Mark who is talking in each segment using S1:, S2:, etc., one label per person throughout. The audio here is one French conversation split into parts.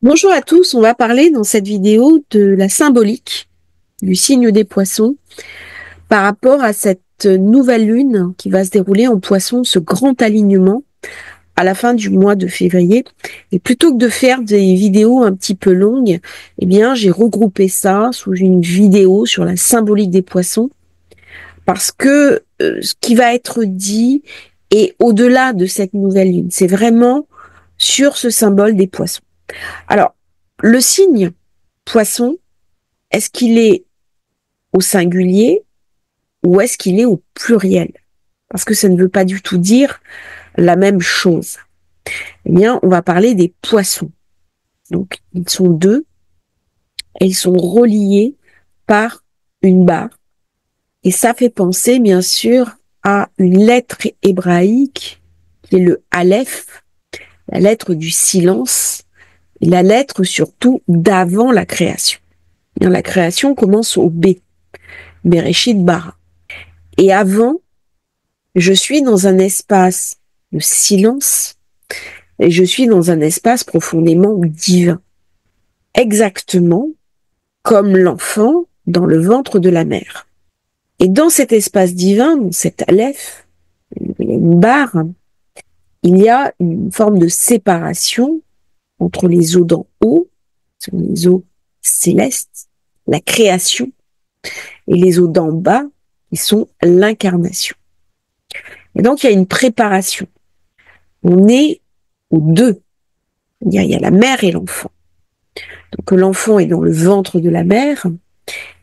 S1: Bonjour à tous, on va parler dans cette vidéo de la symbolique du signe des poissons par rapport à cette nouvelle lune qui va se dérouler en poisson, ce grand alignement à la fin du mois de février. Et plutôt que de faire des vidéos un petit peu longues, eh bien, j'ai regroupé ça sous une vidéo sur la symbolique des poissons parce que ce qui va être dit est au-delà de cette nouvelle lune. C'est vraiment sur ce symbole des poissons. Alors, le signe poisson, est-ce qu'il est au singulier ou est-ce qu'il est au pluriel? Parce que ça ne veut pas du tout dire la même chose. Eh bien, on va parler des poissons. Donc, ils sont deux et ils sont reliés par une barre. Et ça fait penser, bien sûr, à une lettre hébraïque qui est le Aleph, la lettre du silence, et la lettre surtout d'avant la création. Bien, la création commence au B, Bereshit bara. Et avant, je suis dans un espace de silence et je suis dans un espace profondément divin. Exactement comme l'enfant dans le ventre de la mère. Et dans cet espace divin, dans cet aleph, il y a une barre, il y a une forme de séparation entre les eaux d'en haut, ce sont les eaux célestes, la création, et les eaux d'en bas, qui sont l'incarnation. Et donc, il y a une préparation. On est aux deux. Il y a la mère et l'enfant. Donc, l'enfant est dans le ventre de la mère.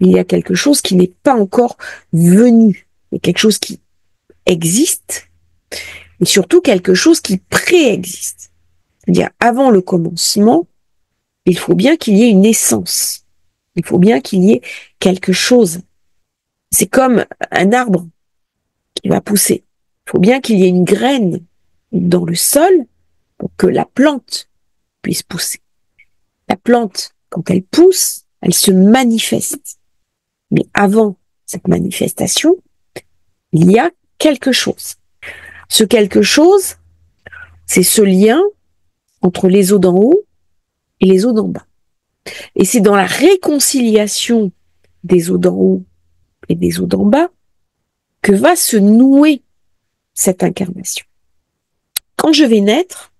S1: Il y a quelque chose qui n'est pas encore venu. Il y a quelque chose qui existe, et surtout quelque chose qui préexiste. C'est-à-dire, avant le commencement, il faut bien qu'il y ait une essence. Il faut bien qu'il y ait quelque chose. C'est comme un arbre qui va pousser. Il faut bien qu'il y ait une graine dans le sol pour que la plante puisse pousser. La plante, quand elle pousse, elle se manifeste. Mais avant cette manifestation, il y a quelque chose. Ce quelque chose, c'est ce lien entre les eaux d'en haut et les eaux d'en bas. Et c'est dans la réconciliation des eaux d'en haut et des eaux d'en bas que va se nouer cette incarnation. Quand je vais naître,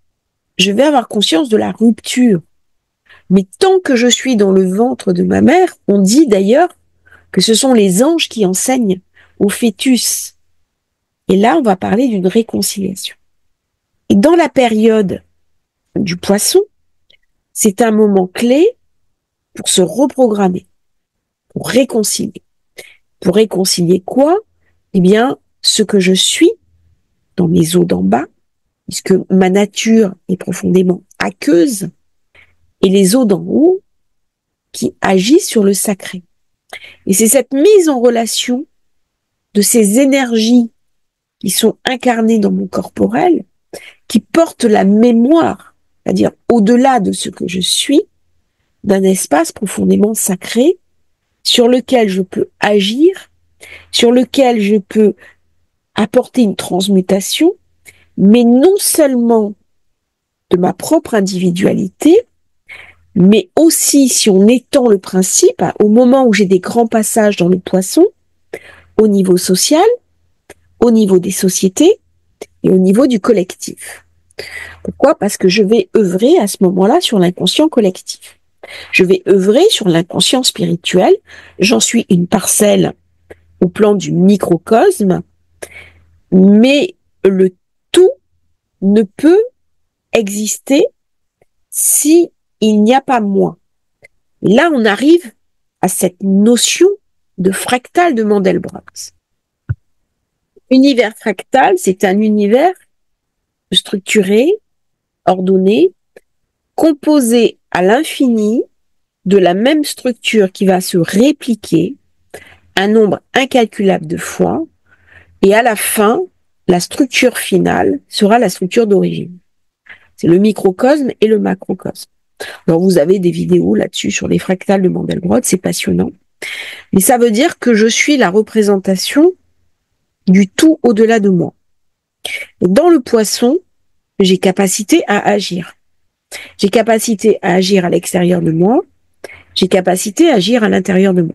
S1: je vais avoir conscience de la rupture. Mais tant que je suis dans le ventre de ma mère, on dit d'ailleurs que ce sont les anges qui enseignent au fœtus. Et là, on va parler d'une réconciliation. Et dans la période du poisson, c'est un moment clé pour se reprogrammer, pour réconcilier. Pour réconcilier quoi? Eh bien, ce que je suis dans mes os d'en bas, puisque ma nature est profondément aqueuse, et les os d'en haut qui agissent sur le sacré. Et c'est cette mise en relation de ces énergies qui sont incarnées dans mon corporel, qui portent la mémoire, c'est-à-dire au-delà de ce que je suis, d'un espace profondément sacré sur lequel je peux agir, sur lequel je peux apporter une transmutation, mais non seulement de ma propre individualité, mais aussi, si on étend le principe, au moment où j'ai des grands passages dans le poisson, au niveau social, au niveau des sociétés et au niveau du collectif. Pourquoi? Parce que je vais œuvrer à ce moment-là sur l'inconscient collectif. Je vais œuvrer sur l'inconscient spirituel. J'en suis une parcelle au plan du microcosme, mais le tout ne peut exister si il n'y a pas moi. Et là, on arrive à cette notion de fractal de Mandelbrot. Univers fractal, c'est un univers structuré, ordonné, composé à l'infini de la même structure qui va se répliquer un nombre incalculable de fois, et à la fin, la structure finale sera la structure d'origine. C'est le microcosme et le macrocosme. Alors vous avez des vidéos là-dessus sur les fractales de Mandelbrot, c'est passionnant. Mais ça veut dire que je suis la représentation du tout au-delà de moi. Et dans le poisson, j'ai capacité à agir. J'ai capacité à agir à l'extérieur de moi, j'ai capacité à agir à l'intérieur de moi.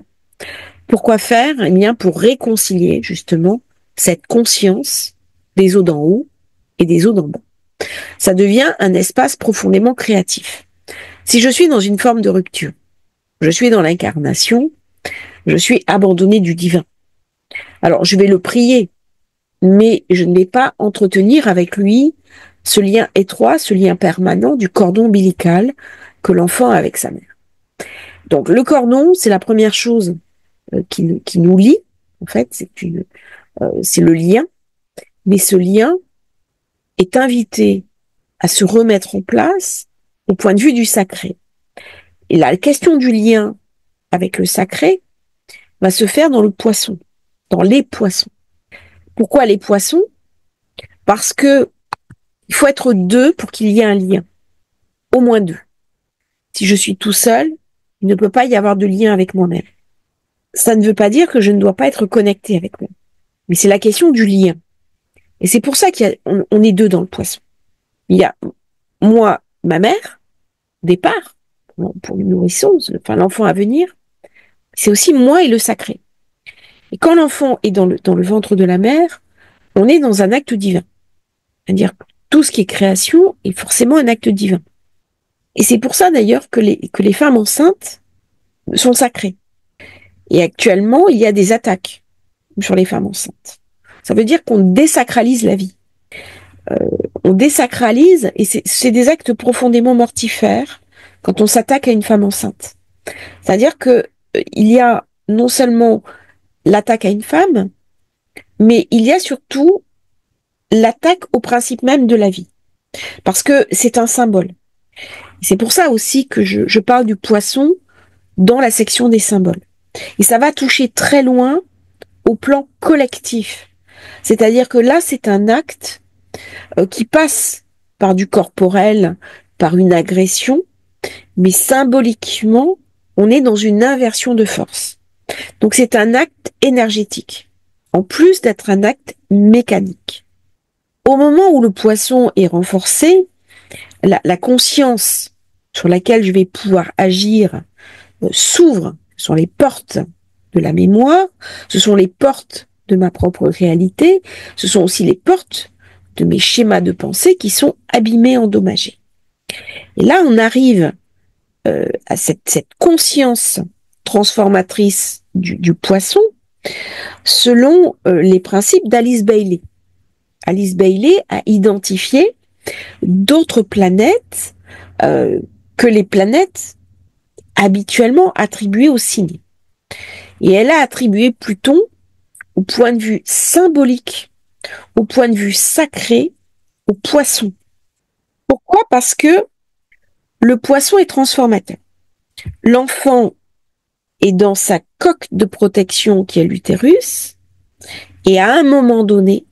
S1: Pourquoi faire? Eh bien, pour réconcilier justement cette conscience des eaux d'en haut et des eaux d'en bas. Ça devient un espace profondément créatif. Si je suis dans une forme de rupture, je suis dans l'incarnation, je suis abandonné du divin. Alors, je vais le prier, mais je ne vais pas entretenir avec lui ce lien étroit, ce lien permanent du cordon ombilical que l'enfant a avec sa mère. Donc, le cordon, c'est la première chose qui nous lie. En fait, c'est le lien, mais ce lien est invité à se remettre en place au point de vue du sacré. Et la question du lien avec le sacré va se faire dans le poisson, dans les poissons. Pourquoi les poissons? Parce que il faut être deux pour qu'il y ait un lien, au moins deux. Si je suis tout seul, il ne peut pas y avoir de lien avec moi-même. Ça ne veut pas dire que je ne dois pas être connecté avec moi, mais c'est la question du lien. Et c'est pour ça qu'on est deux dans le poisson. Il y a moi, ma mère, départ, pour le nourrisson, enfin l'enfant à venir, c'est aussi moi et le sacré. Et quand l'enfant est dans le ventre de la mère, on est dans un acte divin. C'est-à-dire que tout ce qui est création est forcément un acte divin. Et c'est pour ça d'ailleurs que les femmes enceintes sont sacrées. Et actuellement, il y a des attaques sur les femmes enceintes. Ça veut dire qu'on désacralise la vie. On désacralise, et c'est des actes profondément mortifères quand on s'attaque à une femme enceinte. C'est-à-dire que il y a non seulement l'attaque à une femme, mais il y a surtout l'attaque au principe même de la vie. Parce que c'est un symbole. C'est pour ça aussi que je parle du poisson dans la section des symboles. Et ça va toucher très loin au plan collectif. C'est-à-dire que là, c'est un acte qui passe par du corporel, par une agression, mais symboliquement, on est dans une inversion de force. Donc c'est un acte énergétique, en plus d'être un acte mécanique. Au moment où le poisson est renforcé, la conscience sur laquelle je vais pouvoir agir s'ouvre, ce sont les portes de la mémoire, ce sont les portes de ma propre réalité, ce sont aussi les portes de mes schémas de pensée qui sont abîmés, endommagés. Et là, on arrive à cette conscience transformatrice du poisson selon les principes d'Alice Bailey. Alice Bailey a identifié d'autres planètes que les planètes habituellement attribuées au signe. Et elle a attribué Pluton au point de vue symbolique, au point de vue sacré, au poisson. Pourquoi? Parce que le poisson est transformateur. L'enfant est dans sa coque de protection qui est l'utérus, et à un moment donné,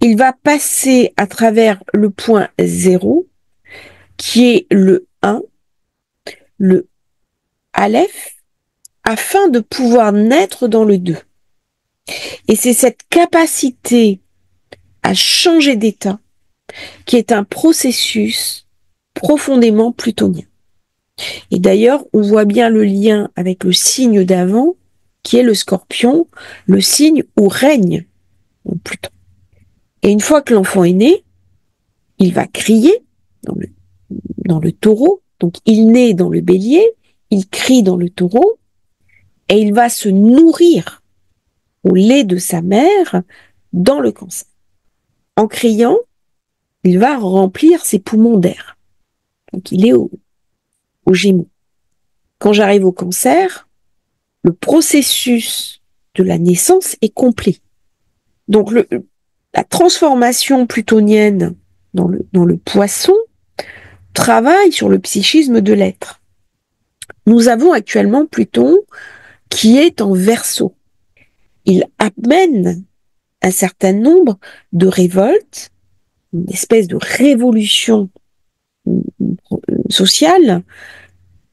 S1: il va passer à travers le point 0, qui est le 1, le Aleph, afin de pouvoir naître dans le 2. Et c'est cette capacité à changer d'état qui est un processus profondément plutonien. Et d'ailleurs, on voit bien le lien avec le signe d'avant, qui est le Scorpion, le signe où règne Pluton. Et une fois que l'enfant est né, il va crier dans le taureau, donc il naît dans le bélier, il crie dans le taureau, et il va se nourrir au lait de sa mère dans le Cancer. En criant, il va remplir ses poumons d'air. Donc il est au Gémeaux. Quand j'arrive au Cancer, le processus de la naissance est complet. Donc la transformation plutonienne dans le poisson travaille sur le psychisme de l'être. Nous avons actuellement Pluton qui est en Verseau. Il amène un certain nombre de révoltes, une espèce de révolution sociale,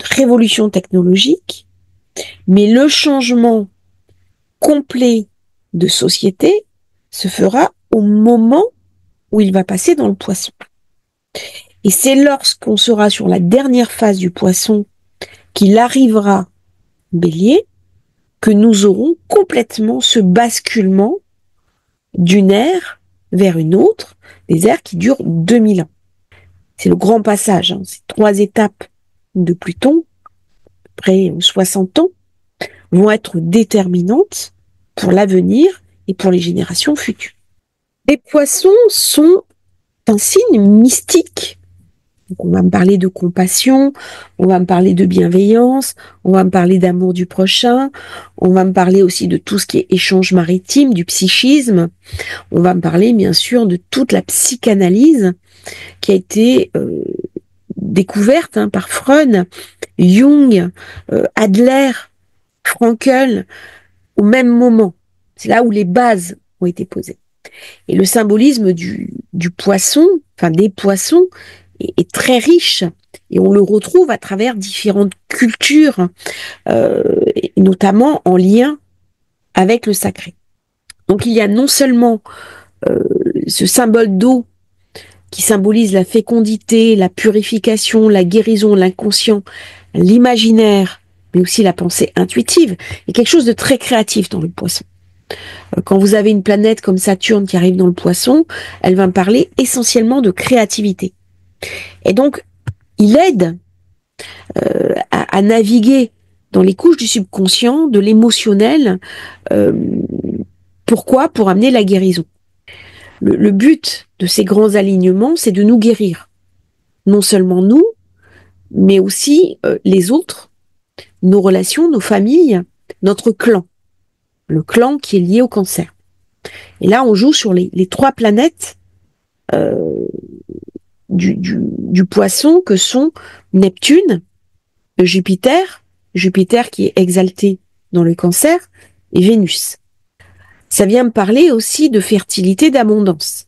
S1: révolution technologique, mais le changement complet de société se fera au moment où il va passer dans le poisson. Et c'est lorsqu'on sera sur la dernière phase du poisson qu'il arrivera Bélier que nous aurons complètement ce basculement d'une ère vers une autre, des ères qui durent 2000 ans. C'est le grand passage, hein. Ces 3 étapes de Pluton, près 60 ans, vont être déterminantes pour l'avenir et pour les générations futures. Les poissons sont un signe mystique. Donc on va me parler de compassion, on va me parler de bienveillance, on va me parler d'amour du prochain, on va me parler aussi de tout ce qui est échange maritime, du psychisme, on va me parler bien sûr de toute la psychanalyse qui a été découverte par Freud, Jung, Adler, Frankl, au même moment. C'est là où les bases ont été posées. Et le symbolisme du poisson, enfin des poissons, est très riche. Et on le retrouve à travers différentes cultures, et notamment en lien avec le sacré. Donc il y a non seulement ce symbole d'eau qui symbolise la fécondité, la purification, la guérison, l'inconscient, l'imaginaire, mais aussi la pensée intuitive. Il y a quelque chose de très créatif dans le poisson. Quand vous avez une planète comme Saturne qui arrive dans le poisson, elle va me parler essentiellement de créativité. Et donc, il aide à naviguer dans les couches du subconscient, de l'émotionnel. Pourquoi? Pour amener la guérison. Le but de ces grands alignements, c'est de nous guérir. Non seulement nous, mais aussi les autres, nos relations, nos familles, notre clan. Le clan qui est lié au cancer. Et là, on joue sur les 3 planètes du poisson que sont Neptune, Jupiter qui est exalté dans le cancer, et Vénus. Ça vient me parler aussi de fertilité, d'abondance.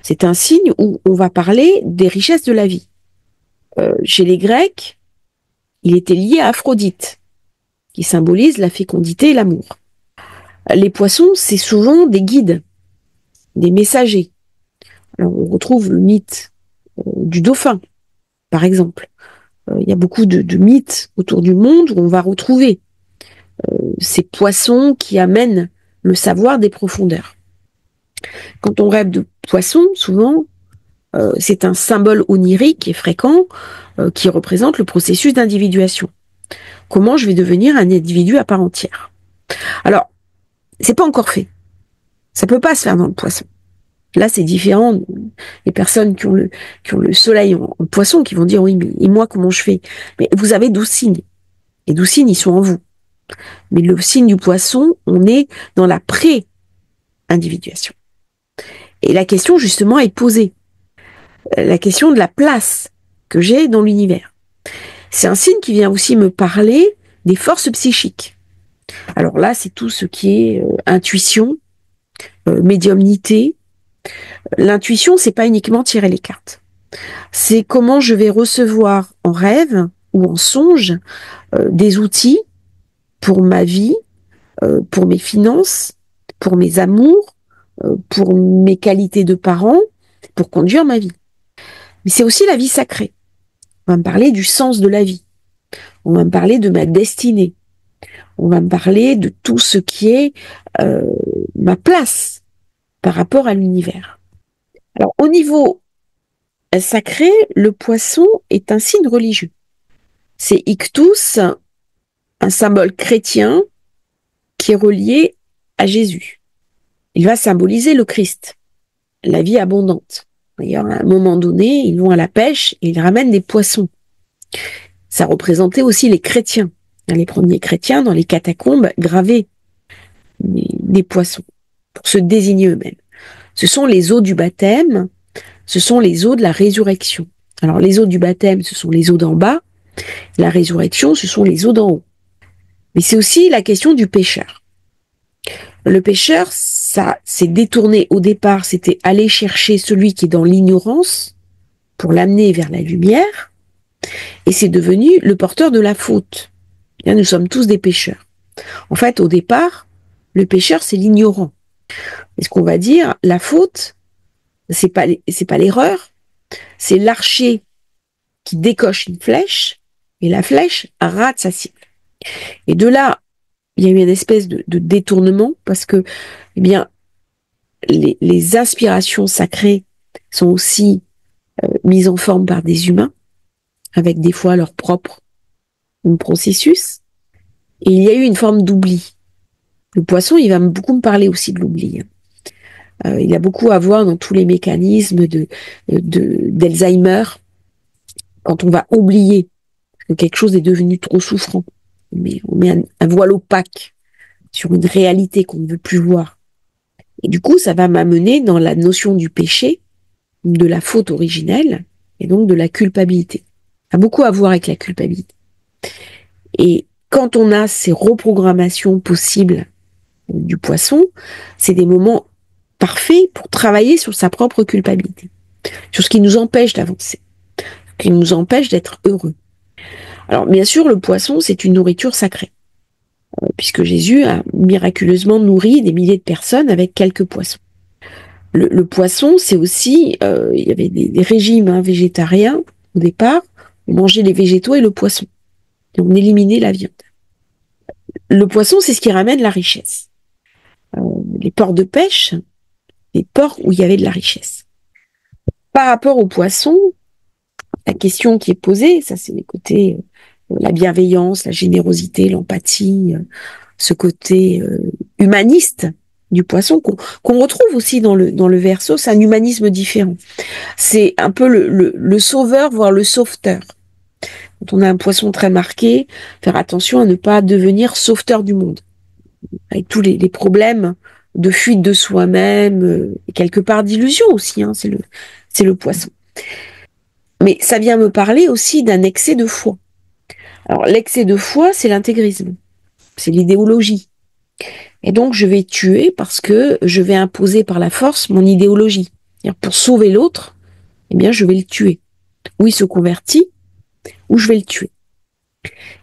S1: C'est un signe où on va parler des richesses de la vie. Chez les Grecs, il était lié à Aphrodite, qui symbolise la fécondité et l'amour. Les poissons, c'est souvent des guides, des messagers. Alors, on retrouve le mythe du dauphin, par exemple. Il y a beaucoup de mythes autour du monde où on va retrouver ces poissons qui amènent le savoir des profondeurs. Quand on rêve de poissons, souvent, c'est un symbole onirique et fréquent qui représente le processus d'individuation. Comment je vais devenir un individu à part entière? Alors, c'est pas encore fait. Ça peut pas se faire dans le poisson. Là, c'est différent. Les personnes qui ont le soleil en poisson qui vont dire oui, mais et moi, comment je fais? Mais vous avez 12 signes. Les 12 signes, ils sont en vous. Mais le signe du poisson, on est dans la pré-individuation. Et la question, justement, est posée. La question de la place que j'ai dans l'univers. C'est un signe qui vient aussi me parler des forces psychiques. Alors là, c'est tout ce qui est intuition, médiumnité. L'intuition, c'est pas uniquement tirer les cartes. C'est comment je vais recevoir en rêve ou en songe des outils pour ma vie, pour mes finances, pour mes amours, pour mes qualités de parent, pour conduire ma vie. Mais c'est aussi la vie sacrée. On va me parler du sens de la vie. On va me parler de ma destinée. On va me parler de tout ce qui est ma place par rapport à l'univers. Alors, au niveau sacré, le poisson est un signe religieux. C'est ictus, un symbole chrétien qui est relié à Jésus. Il va symboliser le Christ, la vie abondante. D'ailleurs, à un moment donné, ils vont à la pêche et ils ramènent des poissons. Ça représentait aussi les chrétiens. Les premiers chrétiens, dans les catacombes, gravaient des poissons pour se désigner eux-mêmes. Ce sont les eaux du baptême, ce sont les eaux de la résurrection. Alors, les eaux du baptême, ce sont les eaux d'en bas. La résurrection, ce sont les eaux d'en haut. Mais c'est aussi la question du pécheur. Le pécheur, ça s'est détourné au départ, c'était aller chercher celui qui est dans l'ignorance pour l'amener vers la lumière, et c'est devenu le porteur de la faute. Bien, nous sommes tous des pécheurs. En fait, au départ, le pécheur, c'est l'ignorant. Et ce qu'on va dire, la faute, c'est pas l'erreur, C'est l'archer qui décoche une flèche et la flèche rate sa cible. Et de là, il y a eu une espèce de détournement parce que, eh bien, les inspirations sacrées sont aussi mises en forme par des humains, avec des fois leur propre processus. Et il y a eu une forme d'oubli. Le poisson, il va beaucoup me parler aussi de l'oubli. Il y a beaucoup à voir dans tous les mécanismes d'Alzheimer, quand on va oublier que quelque chose est devenu trop souffrant. On met un voile opaque sur une réalité qu'on ne veut plus voir. Et du coup, ça va m'amener dans la notion du péché, de la faute originelle, et donc de la culpabilité. Ça a beaucoup à voir avec la culpabilité. Et quand on a ces reprogrammations possibles du poisson, c'est des moments parfaits pour travailler sur sa propre culpabilité, sur ce qui nous empêche d'avancer, ce qui nous empêche d'être heureux. Alors bien sûr, le poisson, c'est une nourriture sacrée, puisque Jésus a miraculeusement nourri des milliers de personnes avec quelques poissons. Le poisson, c'est aussi, il y avait des régimes végétariens au départ, on mangeait les végétaux et le poisson, et on éliminait la viande. Le poisson, c'est ce qui ramène la richesse. Les ports de pêche, les ports où il y avait de la richesse. Par rapport au poisson, la question qui est posée, ça c'est les côtés, la bienveillance, la générosité, l'empathie, ce côté humaniste du poisson qu'on retrouve aussi dans le Verseau, c'est un humanisme différent. C'est un peu le sauveur, voire le sauveteur. Quand on a un poisson très marqué, faire attention à ne pas devenir sauveteur du monde, avec tous les problèmes de fuite de soi-même, et quelque part d'illusion aussi, c'est le poisson. Mais ça vient me parler aussi d'un excès de foi. Alors l'excès de foi, c'est l'intégrisme, c'est l'idéologie. Et donc je vais tuer parce que je vais imposer par la force mon idéologie. Pour sauver l'autre, eh bien je vais le tuer. Ou il se convertit, ou je vais le tuer.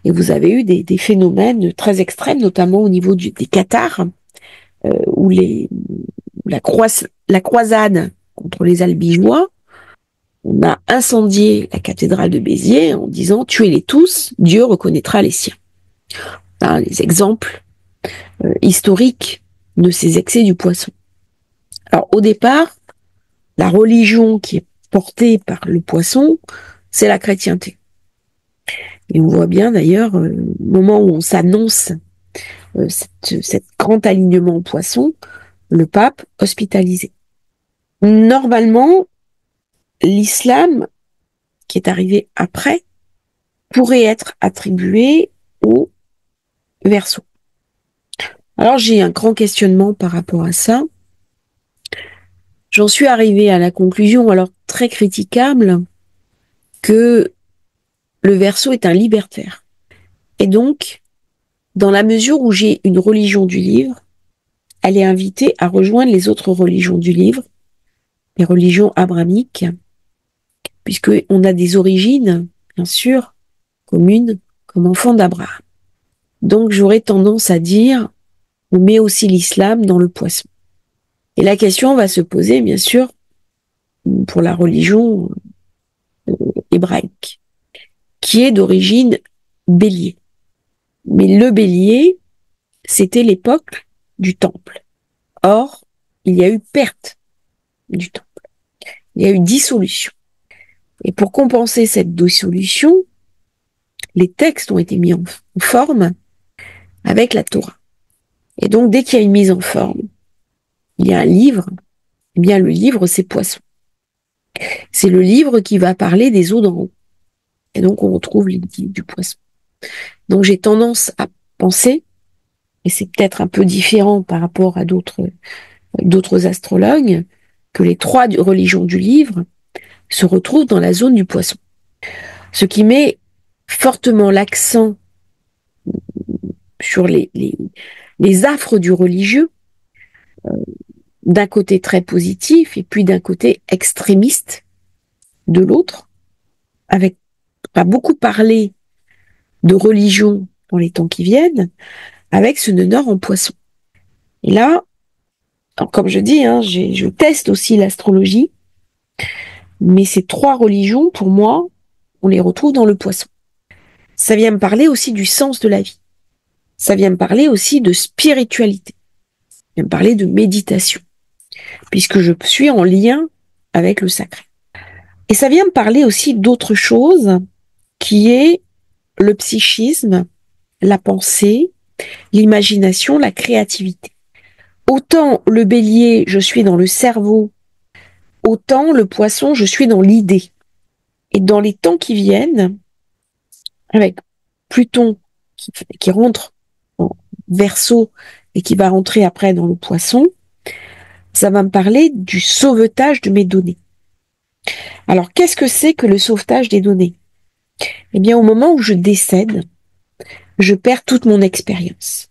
S1: Et vous avez eu des phénomènes très extrêmes, notamment au niveau des cathares, où la croisade contre les Albigeois, on a incendié la cathédrale de Béziers en disant « tuez-les tous, Dieu reconnaîtra les siens ». Les exemples historiques de ces excès du poisson. Alors au départ, la religion qui est portée par le poisson, c'est la chrétienté. Et on voit bien d'ailleurs, au moment où on s'annonce cet grand alignement au poisson, le pape hospitalisé. Normalement, l'islam, qui est arrivé après, pourrait être attribué au Verseau. Alors j'ai un grand questionnement par rapport à ça. J'en suis arrivée à la conclusion, alors très critiquable, que le Verseau est un libertaire. Et donc, dans la mesure où j'ai une religion du livre, elle est invitée à rejoindre les autres religions du livre, les religions abrahamiques, puisqu'on a des origines, bien sûr, communes, comme enfants d'Abraham. Donc j'aurais tendance à dire, on met aussi l'islam dans le poisson. Et la question va se poser, bien sûr, pour la religion hébraïque, qui est d'origine bélier. Mais le bélier, c'était l'époque du temple. Or, il y a eu perte du temple. Il y a eu dissolution. Et pour compenser cette dissolution, les textes ont été mis en forme avec la Torah. Et donc, dès qu'il y a une mise en forme, il y a un livre, eh bien, le livre, c'est Poisson. C'est le livre qui va parler des eaux d'en haut. Et donc, on retrouve l'équipe du poisson. Donc, j'ai tendance à penser, et c'est peut-être un peu différent par rapport à d'autres astrologues, que les trois religions du livre se retrouvent dans la zone du poisson. Ce qui met fortement l'accent sur les affres du religieux, d'un côté très positif et puis d'un côté extrémiste de l'autre, avec pas beaucoup parlé de religion dans les temps qui viennent, avec ce nœud nord en poisson. Et là, comme je dis, je teste aussi l'astrologie, Mais ces trois religions, pour moi, on les retrouve dans le poisson. Ça vient me parler aussi du sens de la vie. Ça vient me parler aussi de spiritualité. Ça vient me parler de méditation, puisque je suis en lien avec le sacré. Et ça vient me parler aussi d'autre chose, qui est le psychisme, la pensée, l'imagination, la créativité. Autant le bélier, je suis dans le cerveau, autant le poisson, je suis dans l'idée. Et dans les temps qui viennent, avec Pluton qui rentre en Verseau et qui va rentrer après dans le poisson, ça va me parler du sauvetage de mes données. Alors, qu'est-ce que c'est que le sauvetage des données? Eh bien, au moment où je décède, je perds toute mon expérience.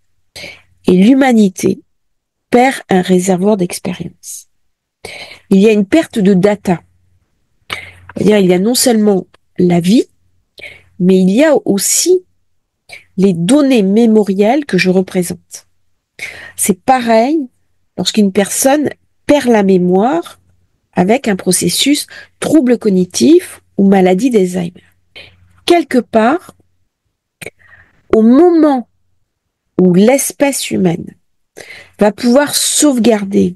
S1: Et l'humanité perd un réservoir d'expérience. Il y a une perte de data. C'est-à-dire, il y a non seulement la vie, mais il y a aussi les données mémorielles que je représente. C'est pareil lorsqu'une personne perd la mémoire avec un processus trouble cognitif ou maladie d'Alzheimer. Quelque part, au moment où l'espèce humaine va pouvoir sauvegarder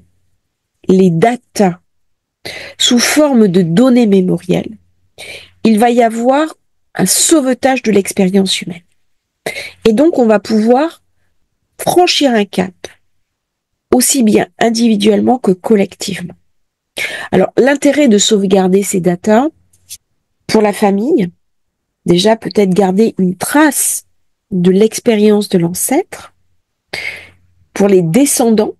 S1: les datas sous forme de données mémorielles, il va y avoir un sauvetage de l'expérience humaine. Et donc, on va pouvoir franchir un cap, aussi bien individuellement que collectivement. Alors, l'intérêt de sauvegarder ces datas, pour la famille, déjà peut-être garder une trace de l'expérience de l'ancêtre, pour les descendants,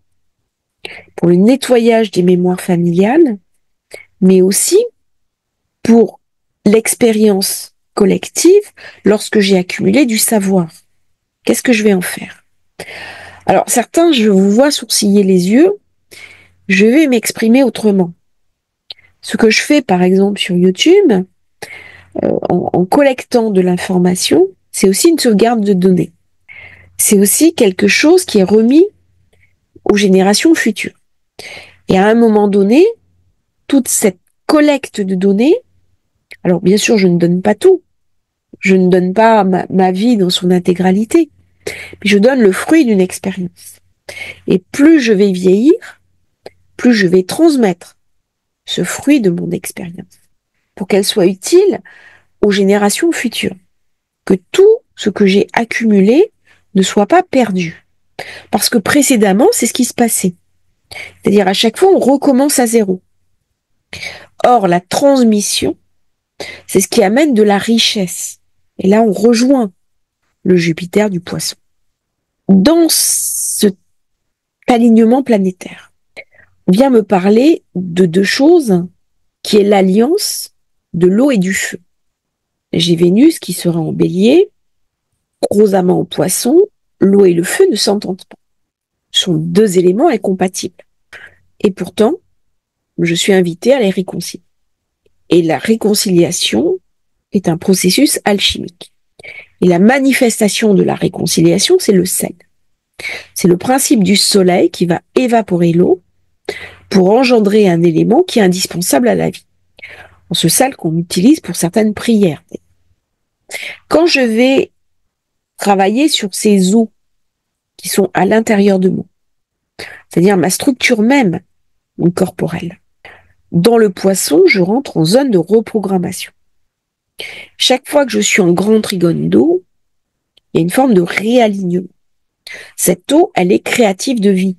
S1: pour le nettoyage des mémoires familiales, mais aussi pour l'expérience collective lorsque j'ai accumulé du savoir. Qu'est-ce que je vais en faire? Alors certains, je vous vois sourciller les yeux, je vais m'exprimer autrement. Ce que je fais par exemple sur YouTube, en collectant de l'information, c'est aussi une sauvegarde de données. C'est aussi quelque chose qui est remis aux générations futures. Et à un moment donné, toute cette collecte de données, alors bien sûr je ne donne pas tout, je ne donne pas ma vie dans son intégralité, mais je donne le fruit d'une expérience. Et plus je vais vieillir, plus je vais transmettre ce fruit de mon expérience pour qu'elle soit utile aux générations futures. Que tout ce que j'ai accumulé ne soit pas perdu. Parce que précédemment, c'est ce qui se passait. C'est-à-dire à chaque fois, on recommence à zéro. Or, la transmission, c'est ce qui amène de la richesse. Et là, on rejoint le Jupiter du Poisson. Dans cet alignement planétaire, on vient me parler de deux choses, qui est l'alliance de l'eau et du feu. J'ai Vénus qui sera en Bélier, gros amant en Poisson, l'eau et le feu ne s'entendent pas. Ce sont deux éléments incompatibles. Et pourtant, je suis invitée à les réconcilier. Et la réconciliation est un processus alchimique. Et la manifestation de la réconciliation, c'est le sel. C'est le principe du soleil qui va évaporer l'eau pour engendrer un élément qui est indispensable à la vie. Ce sel qu'on utilise pour certaines prières. Quand je vais travailler sur ces eaux qui sont à l'intérieur de moi, c'est-à-dire ma structure même, mon corporel, dans le Poisson, je rentre en zone de reprogrammation. Chaque fois que je suis en grand trigone d'eau, il y a une forme de réalignement. Cette eau, elle est créative de vie.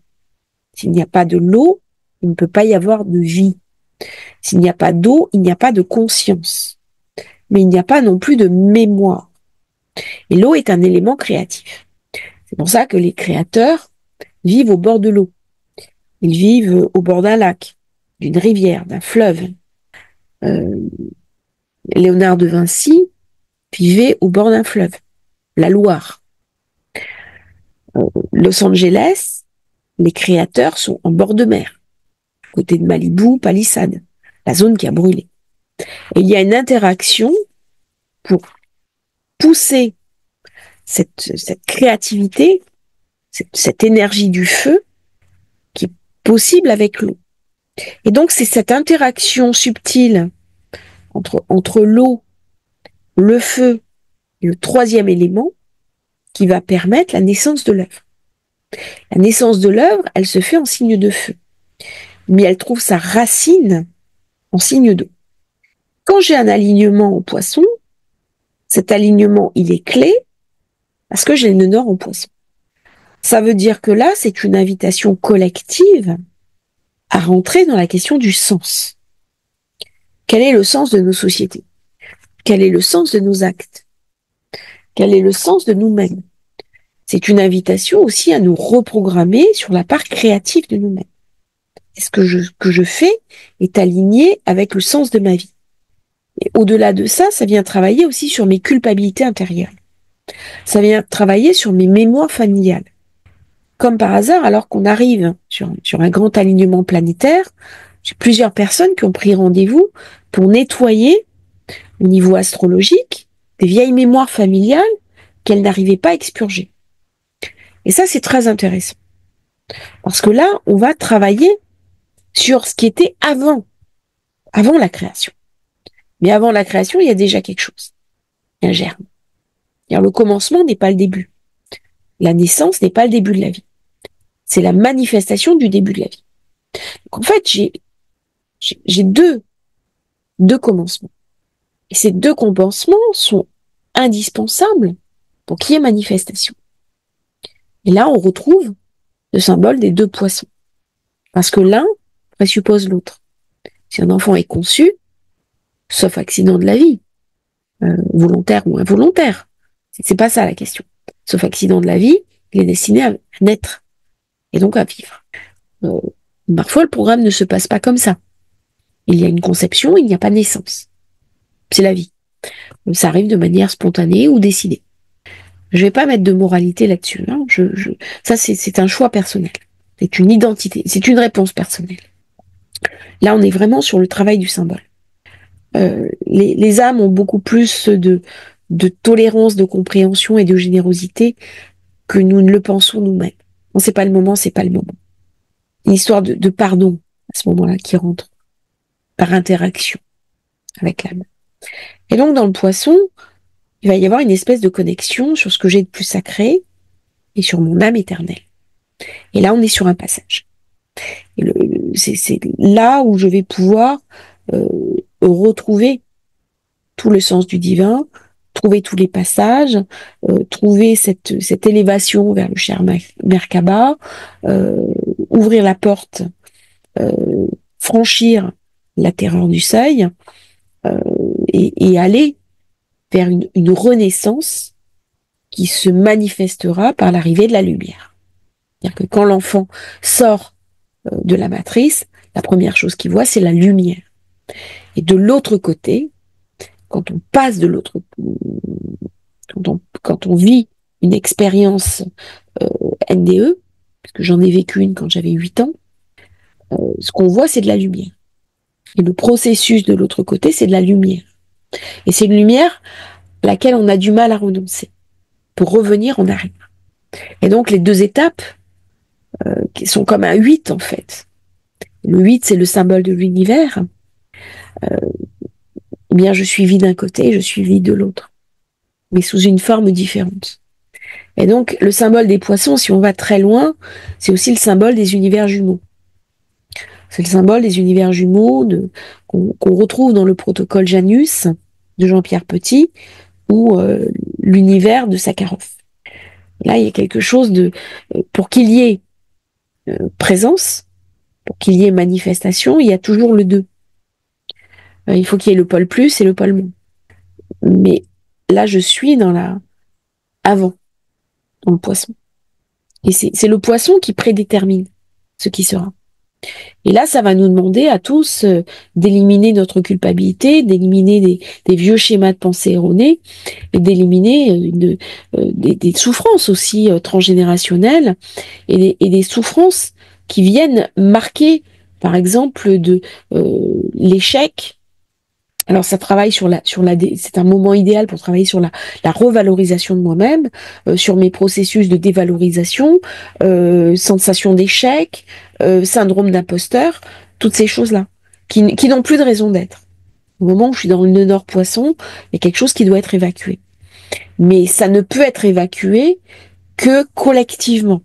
S1: S'il n'y a pas de l'eau, il ne peut pas y avoir de vie. S'il n'y a pas d'eau, il n'y a pas de conscience. Mais il n'y a pas non plus de mémoire. Et l'eau est un élément créatif. C'est pour ça que les créateurs vivent au bord de l'eau. Ils vivent au bord d'un lac, d'une rivière, d'un fleuve. Léonard de Vinci vivait au bord d'un fleuve, la Loire. Los Angeles, les créateurs sont en bord de mer, à côté de Malibu, Palisade, la zone qui a brûlé. Et il y a une interaction pour pousser cette créativité, cette énergie du feu qui est possible avec l'eau. Et donc c'est cette interaction subtile entre l'eau, le feu et le troisième élément qui va permettre la naissance de l'œuvre. La naissance de l'œuvre, elle se fait en signe de feu, mais elle trouve sa racine en signe d'eau. Quand j'ai un alignement au poisson, cet alignement, il est clé parce que j'ai le nœud nord en poisson. Ça veut dire que là, c'est une invitation collective à rentrer dans la question du sens. Quel est le sens de nos sociétés? Quel est le sens de nos actes? Quel est le sens de nous-mêmes? C'est une invitation aussi à nous reprogrammer sur la part créative de nous-mêmes. Est-ce que je fais est aligné avec le sens de ma vie? Et au-delà de ça, ça vient travailler aussi sur mes culpabilités intérieures. Ça vient travailler sur mes mémoires familiales. Comme par hasard, alors qu'on arrive sur un grand alignement planétaire, j'ai plusieurs personnes qui ont pris rendez-vous pour nettoyer, au niveau astrologique, des vieilles mémoires familiales qu'elles n'arrivaient pas à expurger. Et ça, c'est très intéressant. Parce que là, on va travailler sur ce qui était avant la création. Mais avant la création, il y a déjà quelque chose. Il y a un germe. Alors, le commencement n'est pas le début. La naissance n'est pas le début de la vie. C'est la manifestation du début de la vie. Donc, en fait, j'ai deux commencements. Et ces deux commencements sont indispensables pour qu'il y ait manifestation. Et là, on retrouve le symbole des deux poissons. Parce que l'un présuppose l'autre. Si un enfant est conçu, sauf accident de la vie, volontaire ou involontaire, c'est pas ça la question. Sauf accident de la vie, il est destiné à naître et donc à vivre. Parfois, le programme ne se passe pas comme ça. Il y a une conception, il n'y a pas de naissance. C'est la vie. Ça arrive de manière spontanée ou décidée. Je vais pas mettre de moralité là-dessus. Hein. Ça, c'est un choix personnel. C'est une identité. C'est une réponse personnelle. Là, on est vraiment sur le travail du symbole. Les âmes ont beaucoup plus de tolérance, de compréhension et de générosité que nous ne le pensons nous-mêmes. Bon, c'est pas le moment, c'est pas le moment. Une histoire de pardon à ce moment-là qui rentre par interaction avec l'âme. Et donc dans le poisson, il va y avoir une espèce de connexion sur ce que j'ai de plus sacré et sur mon âme éternelle. Et là, on est sur un passage. Et c'est là où je vais pouvoir retrouver tout le sens du divin, trouver tous les passages, trouver cette élévation vers le cher Merkaba, ouvrir la porte, franchir la terreur du seuil et aller vers une renaissance qui se manifestera par l'arrivée de la lumière. C'est-à-dire que quand l'enfant sort de la matrice, la première chose qu'il voit, c'est la lumière. Et de l'autre côté, quand on passe de l'autre, quand on vit une expérience NDE, parce que j'en ai vécu une quand j'avais 8 ans, ce qu'on voit, c'est de la lumière. Et le processus de l'autre côté, c'est de la lumière. Et c'est une lumière à laquelle on a du mal à renoncer pour revenir en arrière. Et donc, les deux étapes qui sont comme un 8, en fait. Le 8, c'est le symbole de l'univers. Eh bien, je suis vie d'un côté, je suis vie de l'autre, mais sous une forme différente. Et donc, le symbole des poissons, si on va très loin, c'est aussi le symbole des univers jumeaux. C'est le symbole des univers jumeaux qu'on retrouve dans le protocole Janus de Jean-Pierre Petit ou l'univers de Sakharov. Là, il y a quelque chose pour qu'il y ait présence, pour qu'il y ait manifestation, il y a toujours le deux. Il faut qu'il y ait le pôle plus et le pôle moins. Mais là, je suis dans avant, dans le poisson. Et c'est le poisson qui prédétermine ce qui sera. Et là, ça va nous demander à tous d'éliminer notre culpabilité, d'éliminer des vieux schémas de pensée erronés, et d'éliminer des souffrances aussi transgénérationnelles et des souffrances qui viennent marquer, par exemple, de l'échec. Alors ça travaille c'est un moment idéal pour travailler sur la revalorisation de moi-même, sur mes processus de dévalorisation, sensation d'échec, syndrome d'imposteur, toutes ces choses-là qui n'ont plus de raison d'être. Au moment où je suis dans le nœud nord poisson, il y a quelque chose qui doit être évacué. Mais ça ne peut être évacué que collectivement.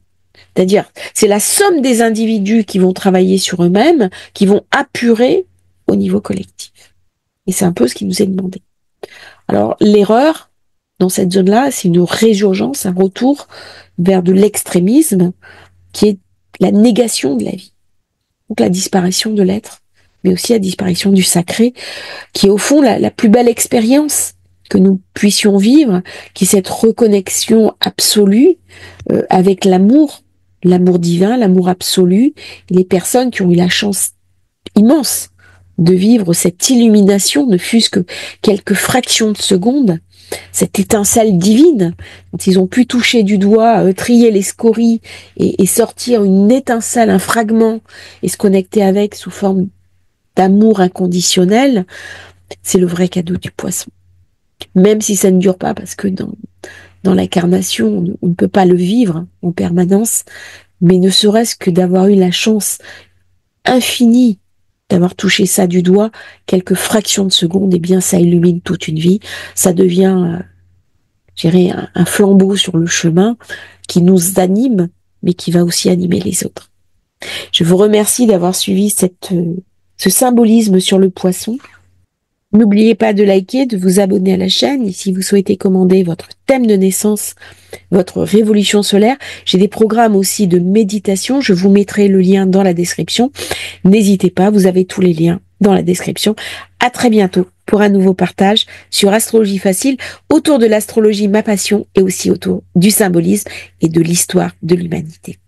S1: C'est-à-dire, c'est la somme des individus qui vont travailler sur eux-mêmes, qui vont apurer au niveau collectif. Et c'est un peu ce qui nous est demandé. Alors, l'erreur, dans cette zone-là, c'est une résurgence, un retour vers de l'extrémisme, qui est la négation de la vie. Donc, la disparition de l'être, mais aussi la disparition du sacré, qui est au fond la plus belle expérience que nous puissions vivre, qui est cette reconnexion absolue avec l'amour divin, l'amour absolu, et les personnes qui ont eu la chance immense de vivre cette illumination, ne fût-ce que quelques fractions de seconde, cette étincelle divine, quand ils ont pu toucher du doigt, trier les scories et sortir une étincelle, un fragment, et se connecter avec sous forme d'amour inconditionnel, c'est le vrai cadeau du poisson. Même si ça ne dure pas, parce que dans l'incarnation, on ne peut pas le vivre en permanence, mais ne serait-ce que d'avoir eu la chance infinie d'avoir touché ça du doigt, quelques fractions de seconde, eh bien ça illumine toute une vie, ça devient, je dirais, un flambeau sur le chemin qui nous anime, mais qui va aussi animer les autres. Je vous remercie d'avoir suivi ce symbolisme sur le poisson. N'oubliez pas de liker, de vous abonner à la chaîne, et si vous souhaitez commander votre thème de naissance, votre révolution solaire, j'ai des programmes aussi de méditation, je vous mettrai le lien dans la description. N'hésitez pas, vous avez tous les liens dans la description. À très bientôt pour un nouveau partage sur Astrologie Facile, autour de l'astrologie, ma passion, et aussi autour du symbolisme et de l'histoire de l'humanité.